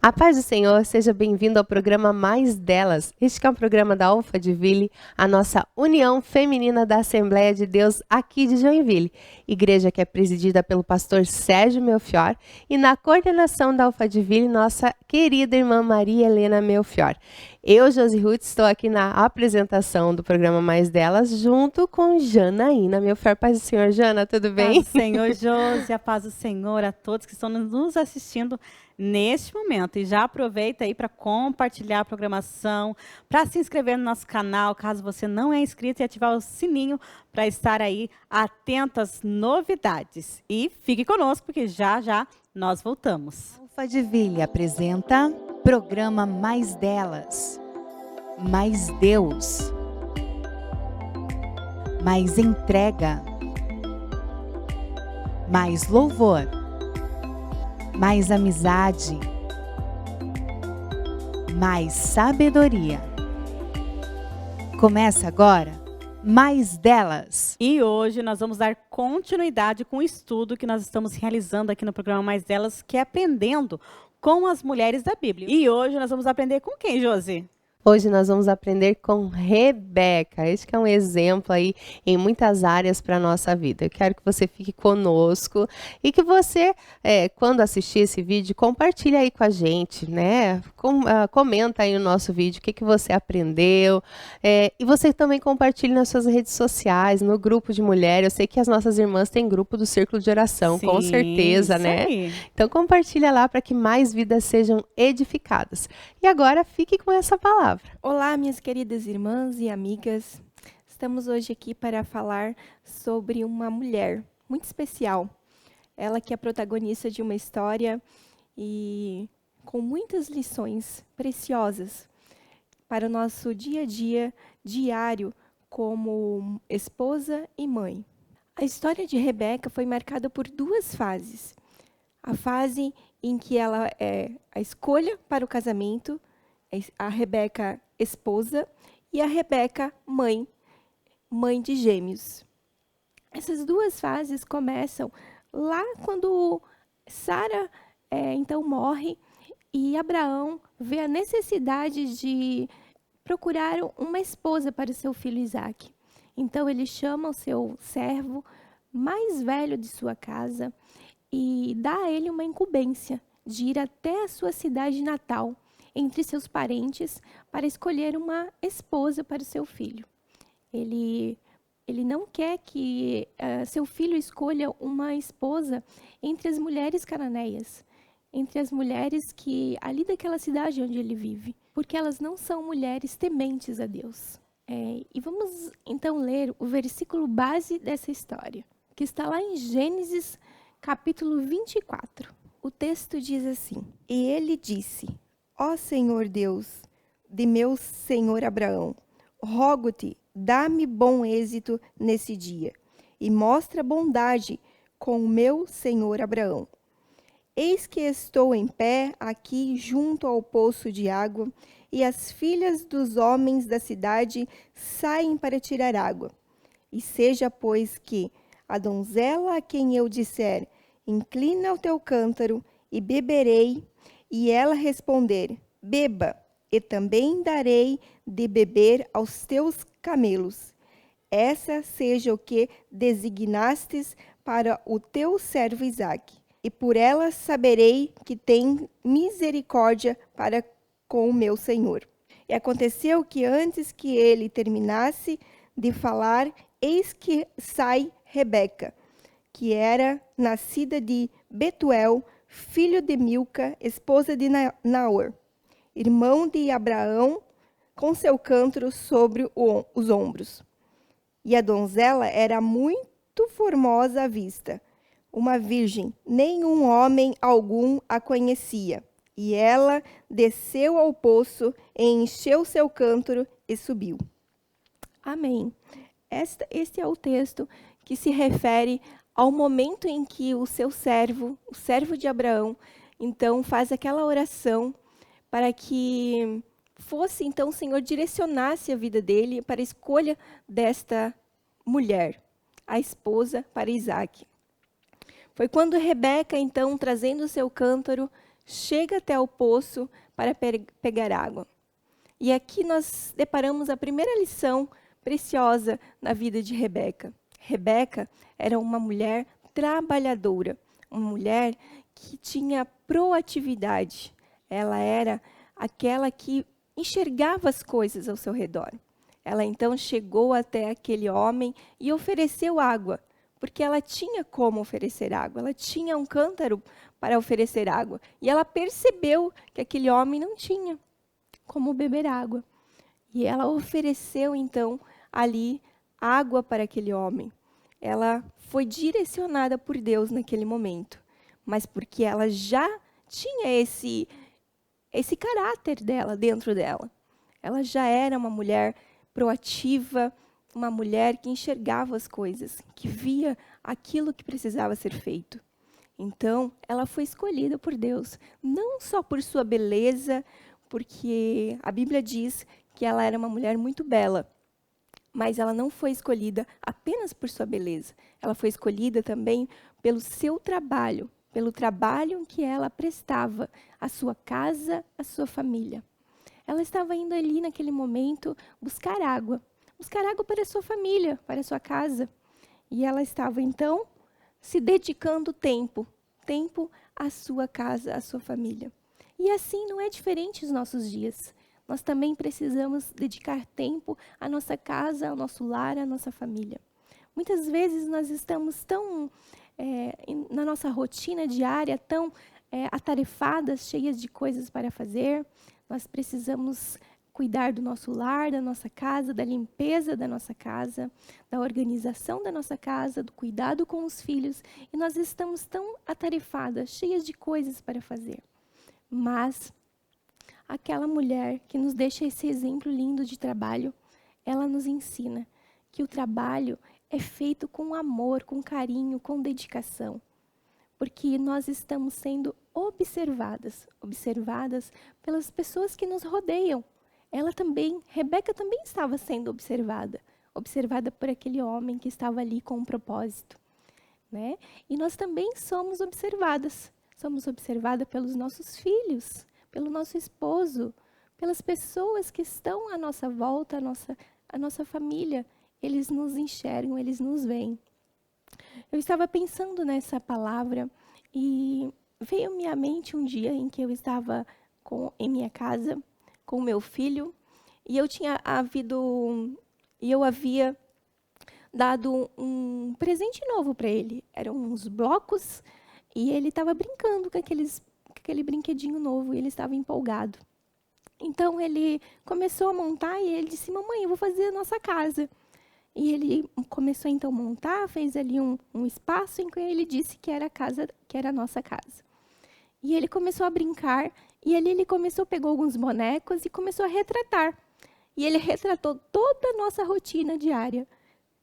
A paz do Senhor, seja bem-vindo ao programa Mais Delas. Este que é um programa da Alphaville, a nossa união feminina da Assembleia de Deus aqui de Joinville. Igreja que é presidida pelo pastor Sérgio Melchior e na coordenação da Alphaville, nossa querida irmã Maria Helena Melchior. Eu, Josi Ruth, estou aqui na apresentação do programa Mais Delas, junto com Janaína Melchior. Paz do Senhor, Jana, tudo bem? Paz do Senhor, Josi, a paz do Senhor a todos que estão nos assistindo neste momento. E já aproveita aí para compartilhar a programação, para se inscrever no nosso canal, caso você não é inscrito, e ativar o sininho para estar aí atento às novidades. E fique conosco, porque já já nós voltamos. Alphaville apresenta programa Mais Delas, Mais Deus, mais entrega, mais louvor, mais amizade, mais sabedoria. Começa agora Mais Delas. E hoje nós vamos dar continuidade com o estudo que nós estamos realizando aqui no programa Mais Delas, que é aprendendo com as mulheres da Bíblia. E hoje nós vamos aprender com quem, Josi? Hoje nós vamos aprender com Rebeca. Este que é um exemplo aí em muitas áreas para a nossa vida. Eu quero que você fique conosco e que você, quando assistir esse vídeo, compartilhe aí com a gente, né? Comenta aí no nosso vídeo o que você aprendeu. E você também compartilhe nas suas redes sociais, no grupo de mulheres. Eu sei que as nossas irmãs têm grupo do Círculo de Oração, Sim, com certeza, né? Aí. Então compartilha lá para que mais vidas sejam edificadas. E agora fique com essa palavra. Olá, minhas queridas irmãs e amigas. Estamos hoje aqui para falar sobre uma mulher muito especial. Ela que é protagonista de uma história e com muitas lições preciosas para o nosso dia a dia diário como esposa e mãe. A história de Rebeca foi marcada por duas fases. A fase em que ela é a escolha para o casamento, a Rebeca esposa e a Rebeca mãe de gêmeos. Essas duas fases começam lá quando Sara então morre e Abraão vê a necessidade de procurar uma esposa para o seu filho Isaque. Então ele chama o seu servo mais velho de sua casa e dá a ele uma incumbência de ir até a sua cidade natal, entre seus parentes, para escolher uma esposa para o seu filho. Ele não quer que seu filho escolha uma esposa entre as mulheres cananeias, entre as mulheres que ali daquela cidade onde ele vive, porque elas não são mulheres tementes a Deus. E vamos então ler o versículo base dessa história, que está lá em Gênesis capítulo 24. O texto diz assim: E ele disse: Ó Senhor Deus, de meu senhor Abraão, rogo-te, dá-me bom êxito nesse dia, e mostra bondade com o meu senhor Abraão. Eis que estou em pé aqui junto ao poço de água, e as filhas dos homens da cidade saem para tirar água. E seja, pois, que a donzela a quem eu disser, inclina o teu cântaro, e beberei, e ela responder, beba, e também darei de beber aos teus camelos. Essa seja o que designastes para o teu servo Isaque. E por ela saberei que tem misericórdia para com o meu senhor. E aconteceu que antes que ele terminasse de falar, eis que sai Rebeca, que era nascida de Betuel, filho de Milca, esposa de Naor, irmão de Abraão, com seu cântaro sobre os ombros. E a donzela era muito formosa à vista, uma virgem, nenhum homem algum a conhecia. E ela desceu ao poço, e encheu seu cântaro e subiu. Amém. Este é o texto que se refere ao momento em que o seu servo, o servo de Abraão, então faz aquela oração para que fosse, então, o Senhor direcionasse a vida dele para a escolha desta mulher, a esposa para Isaque. Foi quando Rebeca, então, trazendo o seu cântaro, chega até o poço para pegar água. E aqui nós deparamos a primeira lição preciosa na vida de Rebeca. Rebeca era uma mulher trabalhadora, uma mulher que tinha proatividade. Ela era aquela que enxergava as coisas ao seu redor. Ela então chegou até aquele homem e ofereceu água, porque ela tinha como oferecer água, ela tinha um cântaro para oferecer água. E ela percebeu que aquele homem não tinha como beber água. E ela ofereceu então ali água para aquele homem. Ela foi direcionada por Deus naquele momento, mas porque ela já tinha esse caráter dela dentro dela. Ela já era uma mulher proativa, uma mulher que enxergava as coisas, que via aquilo que precisava ser feito. Então, ela foi escolhida por Deus, não só por sua beleza, porque a Bíblia diz que ela era uma mulher muito bela, mas ela não foi escolhida apenas por sua beleza. Ela foi escolhida também pelo seu trabalho, pelo trabalho que ela prestava à sua casa, à sua família. Ela estava indo ali naquele momento buscar água para a sua família, para a sua casa. E ela estava então se dedicando tempo à sua casa, à sua família. E assim não é diferente nos nossos dias. Nós também precisamos dedicar tempo à nossa casa, ao nosso lar, à nossa família. Muitas vezes nós estamos tão na nossa rotina diária, tão atarefadas, cheias de coisas para fazer. Nós precisamos cuidar do nosso lar, da nossa casa, da limpeza da nossa casa, da organização da nossa casa, do cuidado com os filhos. E nós estamos tão atarefadas, cheias de coisas para fazer. Mas aquela mulher que nos deixa esse exemplo lindo de trabalho, ela nos ensina que o trabalho é feito com amor, com carinho, com dedicação. Porque nós estamos sendo observadas pelas pessoas que nos rodeiam. Rebeca também estava sendo observada por aquele homem que estava ali com um propósito, né? E nós também somos observadas pelos nossos filhos, pelo nosso esposo, pelas pessoas que estão à nossa volta, a nossa família. Eles nos enxergam, eles nos veem. Eu estava pensando nessa palavra e veio-me à mente um dia em que eu estava em minha casa com o meu filho e eu havia dado um presente novo para ele. Eram uns blocos e ele estava brincando com aquele brinquedinho novo e ele estava empolgado. Então ele começou a montar e ele disse: "Mamãe, eu vou fazer a nossa casa". E ele começou então a montar, fez ali um espaço em que ele disse que era a nossa casa. E ele começou a brincar, e ali ele pegou alguns bonecos e começou a retratar. E ele retratou toda a nossa rotina diária.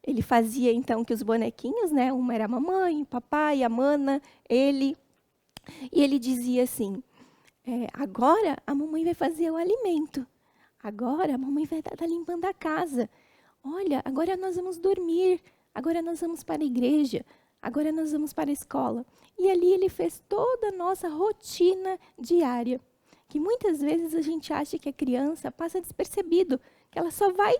Ele fazia então que os bonequinhos, né, uma era a mamãe, o papai, a mana, ele. E ele dizia assim: agora a mamãe vai fazer o alimento. Agora a mamãe vai estar limpando a casa. Olha, agora nós vamos dormir, agora nós vamos para a igreja, agora nós vamos para a escola. E ali ele fez toda a nossa rotina diária, que muitas vezes a gente acha que a criança passa despercebido, que ela só vai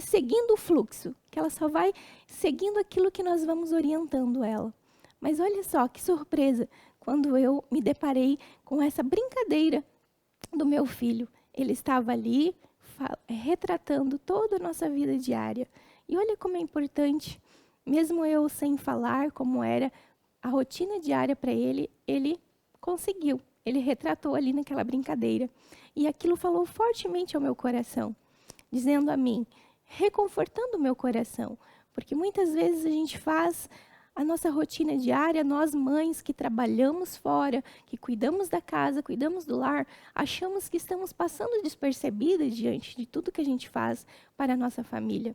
seguindo o fluxo, que ela só vai seguindo aquilo que nós vamos orientando ela. Mas olha só que surpresa, quando eu me deparei com essa brincadeira do meu filho. Ele estava ali retratando toda a nossa vida diária. E olha como é importante, mesmo eu sem falar como era a rotina diária para ele, ele conseguiu. Ele retratou ali naquela brincadeira. E aquilo falou fortemente ao meu coração, dizendo a mim, reconfortando o meu coração. Porque muitas vezes a gente faz a nossa rotina diária, nós mães que trabalhamos fora, que cuidamos da casa, cuidamos do lar, achamos que estamos passando despercebidas diante de tudo que a gente faz para a nossa família.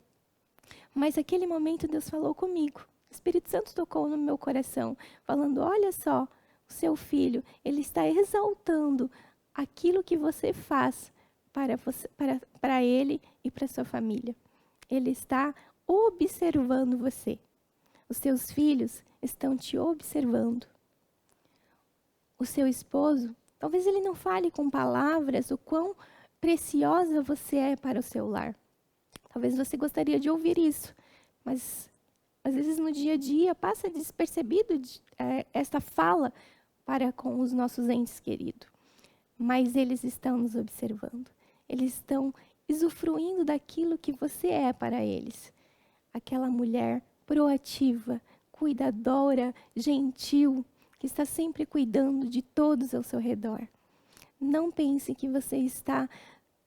Mas naquele momento Deus falou comigo, o Espírito Santo tocou no meu coração, falando: olha só, o seu filho, ele está exaltando aquilo que você faz para ele e para sua família. Ele está observando você. Os seus filhos estão te observando. O seu esposo Talvez ele não fale com palavras o quão preciosa você é para o seu lar. Talvez você gostaria de ouvir isso, mas às vezes no dia a dia passa despercebido esta fala para com os nossos entes queridos. Mas eles estão nos observando. Eles estão usufruindo daquilo que você é para eles. Aquela mulher proativa, cuidadora, gentil, que está sempre cuidando de todos ao seu redor. Não pense que você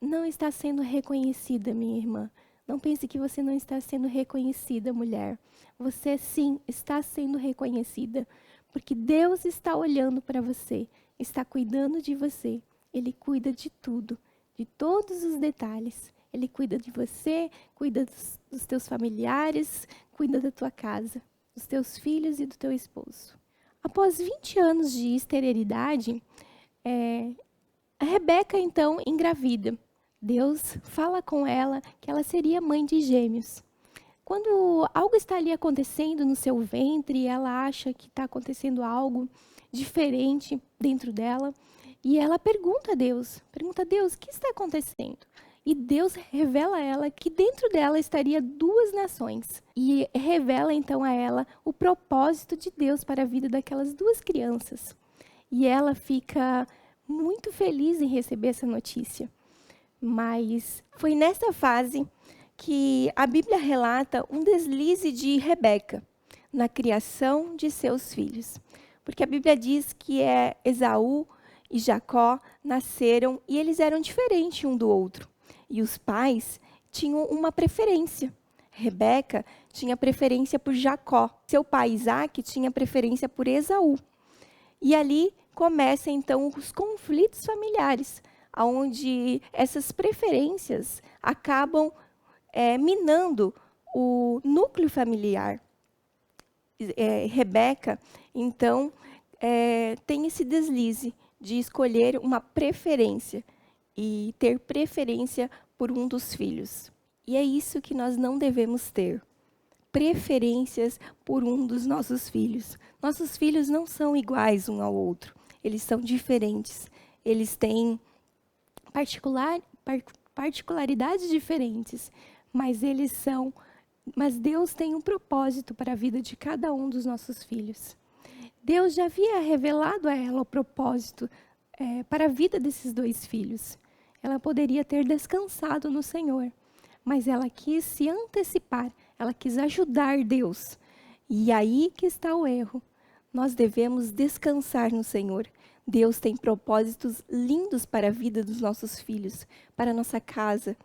não está sendo reconhecida, minha irmã. Não pense que você não está sendo reconhecida, mulher. Você sim está sendo reconhecida, porque Deus está olhando para você, está cuidando de você. Ele cuida de tudo, de todos os detalhes. Ele cuida de você, cuida dos teus familiares, cuida da tua casa, dos teus filhos e do teu esposo. Após 20 anos de esterilidade, a Rebeca, então, engravida. Deus fala com ela que ela seria mãe de gêmeos. Quando algo está ali acontecendo no seu ventre, ela acha que está acontecendo algo diferente dentro dela, e ela pergunta a Deus, o que está acontecendo? E Deus revela a ela que dentro dela estaria 2 nações. E revela então a ela o propósito de Deus para a vida daquelas 2 crianças. E ela fica muito feliz em receber essa notícia. Mas foi nessa fase que a Bíblia relata um deslize de Rebeca na criação de seus filhos. Porque a Bíblia diz que Esaú e Jacó nasceram e eles eram diferentes um do outro. E os pais tinham uma preferência. Rebeca tinha preferência por Jacó. Seu pai Isaac tinha preferência por Esaú. E ali começam então os conflitos familiares, onde essas preferências acabam minando o núcleo familiar. Rebeca, então, tem esse deslize de escolher uma preferência e ter preferência por um dos filhos. E é isso que nós não devemos ter. Preferências por um dos nossos filhos. Nossos filhos não são iguais um ao outro. Eles são diferentes. Eles têm particularidades diferentes. Mas Deus tem um propósito para a vida de cada um dos nossos filhos. Deus já havia revelado a ela o propósito para a vida desses 2 filhos. Ela poderia ter descansado no Senhor, mas ela quis se antecipar, ela quis ajudar Deus. E aí que está o erro. Nós devemos descansar no Senhor. Deus tem propósitos lindos para a vida dos nossos filhos, para a nossa casa.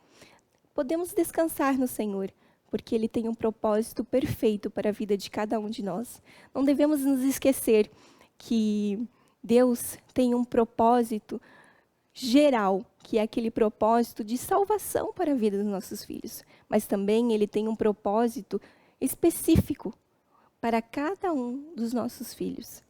Podemos descansar no Senhor, porque Ele tem um propósito perfeito para a vida de cada um de nós. Não devemos nos esquecer que Deus tem um propósito geral, que é aquele propósito de salvação para a vida dos nossos filhos. Mas também Ele tem um propósito específico para cada um dos nossos filhos.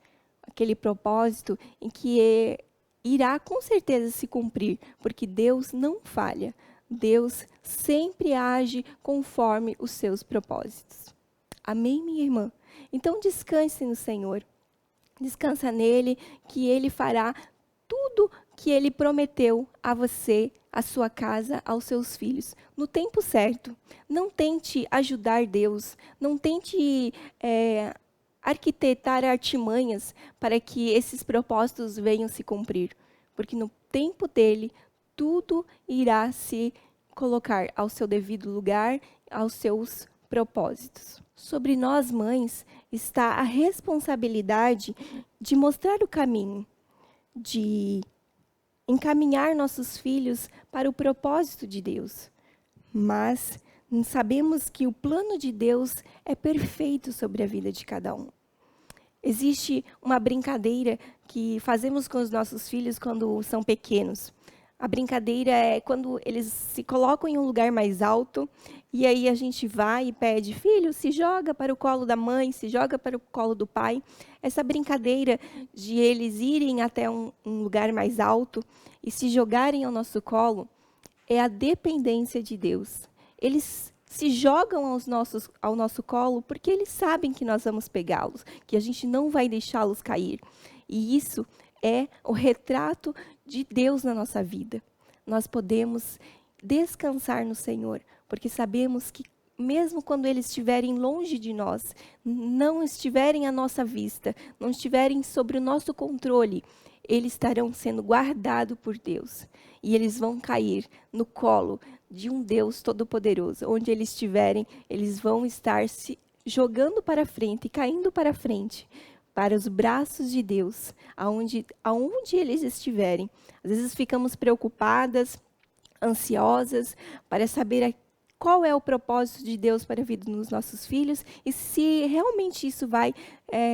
Aquele propósito em que irá com certeza se cumprir, porque Deus não falha. Deus sempre age conforme os seus propósitos. Amém, minha irmã? Então descanse no Senhor. Descansa nele, que Ele fará tudo que Ele prometeu a você, à sua casa, aos seus filhos, no tempo certo. Não tente ajudar Deus, não tente arquitetar artimanhas para que esses propósitos venham se cumprir, porque no tempo dele, tudo irá se colocar ao seu devido lugar, aos seus propósitos. Sobre nós, mães, está a responsabilidade de mostrar o caminho, de encaminhar nossos filhos para o propósito de Deus. Mas sabemos que o plano de Deus é perfeito sobre a vida de cada um. Existe uma brincadeira que fazemos com os nossos filhos quando são pequenos. A brincadeira é quando eles se colocam em um lugar mais alto e aí a gente vai e pede, filho, se joga para o colo da mãe, se joga para o colo do pai. Essa brincadeira de eles irem até um lugar mais alto e se jogarem ao nosso colo é a dependência de Deus. Eles se jogam ao nosso colo porque eles sabem que nós vamos pegá-los, que a gente não vai deixá-los cair. E isso é o retrato de Deus na nossa vida. Nós podemos descansar no Senhor, porque sabemos que mesmo quando eles estiverem longe de nós, não estiverem à nossa vista, não estiverem sobre o nosso controle, eles estarão sendo guardados por Deus. E eles vão cair no colo de um Deus Todo-Poderoso. Onde eles estiverem, eles vão estar se jogando para frente, caindo para frente, para os braços de Deus, aonde eles estiverem. Às vezes ficamos preocupadas, ansiosas, para saber qual é o propósito de Deus para a vida dos nossos filhos e se realmente isso vai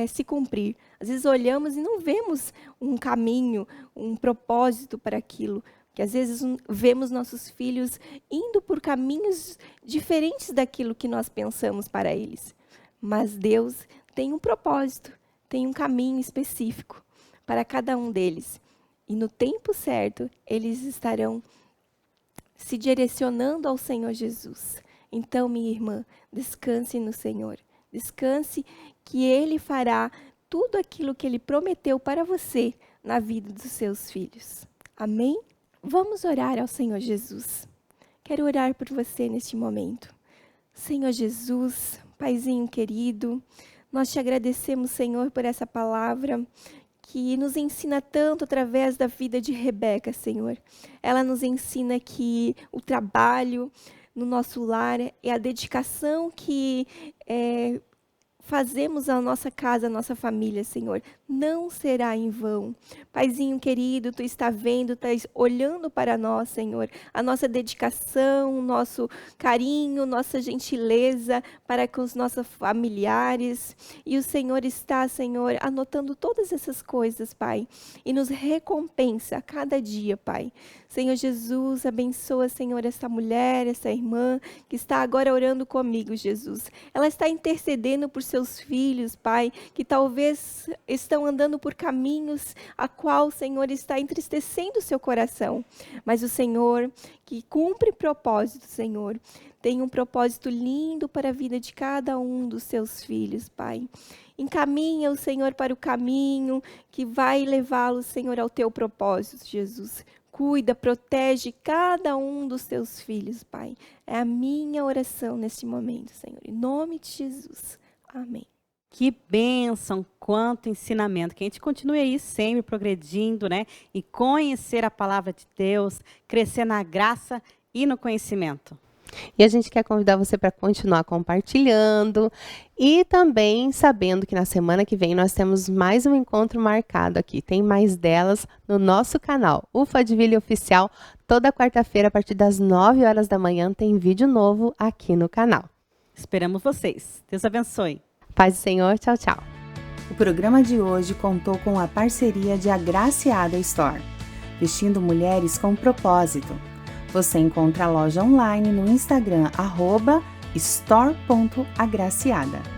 se cumprir. Às vezes olhamos e não vemos um caminho, um propósito para aquilo. Que às vezes vemos nossos filhos indo por caminhos diferentes daquilo que nós pensamos para eles. Mas Deus tem um propósito, tem um caminho específico para cada um deles. E no tempo certo, eles estarão se direcionando ao Senhor Jesus. Então, minha irmã, descanse no Senhor. Descanse que Ele fará tudo aquilo que Ele prometeu para você na vida dos seus filhos. Amém? Vamos orar ao Senhor Jesus. Quero orar por você neste momento. Senhor Jesus, Paizinho querido, nós te agradecemos, Senhor, por essa palavra que nos ensina tanto através da vida de Rebeca, Senhor. Ela nos ensina que o trabalho no nosso lar é a dedicação que fazemos à nossa casa, à nossa família, Senhor, não será em vão. Paizinho querido, Tu está vendo, está olhando para nós, Senhor, a nossa dedicação, o nosso carinho, nossa gentileza para com os nossos familiares. E o Senhor está, Senhor, anotando todas essas coisas, Pai, e nos recompensa a cada dia, Pai. Senhor Jesus, abençoa, Senhor, essa mulher, essa irmã que está agora orando comigo, Jesus. Ela está intercedendo por seus filhos, Pai, que talvez estão andando por caminhos a qual, Senhor, está entristecendo o seu coração. Mas o Senhor, que cumpre propósito, Senhor, tem um propósito lindo para a vida de cada um dos seus filhos, Pai. Encaminha o Senhor para o caminho que vai levá-lo, Senhor, ao teu propósito, Jesus. Cuida, protege cada um dos teus filhos, Pai. É a minha oração neste momento, Senhor. Em nome de Jesus. Amém. Que bênção, quanto ensinamento. Que a gente continue aí sempre progredindo, né? E conhecer a palavra de Deus, crescer na graça e no conhecimento. E a gente quer convidar você para continuar compartilhando e também sabendo que na semana que vem nós temos mais um encontro marcado aqui. Tem mais delas no nosso canal, Alphaville Oficial. Toda quarta-feira, a partir das 9 horas da manhã, tem vídeo novo aqui no canal. Esperamos vocês. Deus abençoe. Paz do Senhor. Tchau, tchau. O programa de hoje contou com a parceria de Agraciada Store, vestindo mulheres com propósito. Você encontra a loja online no Instagram @store.agraciada.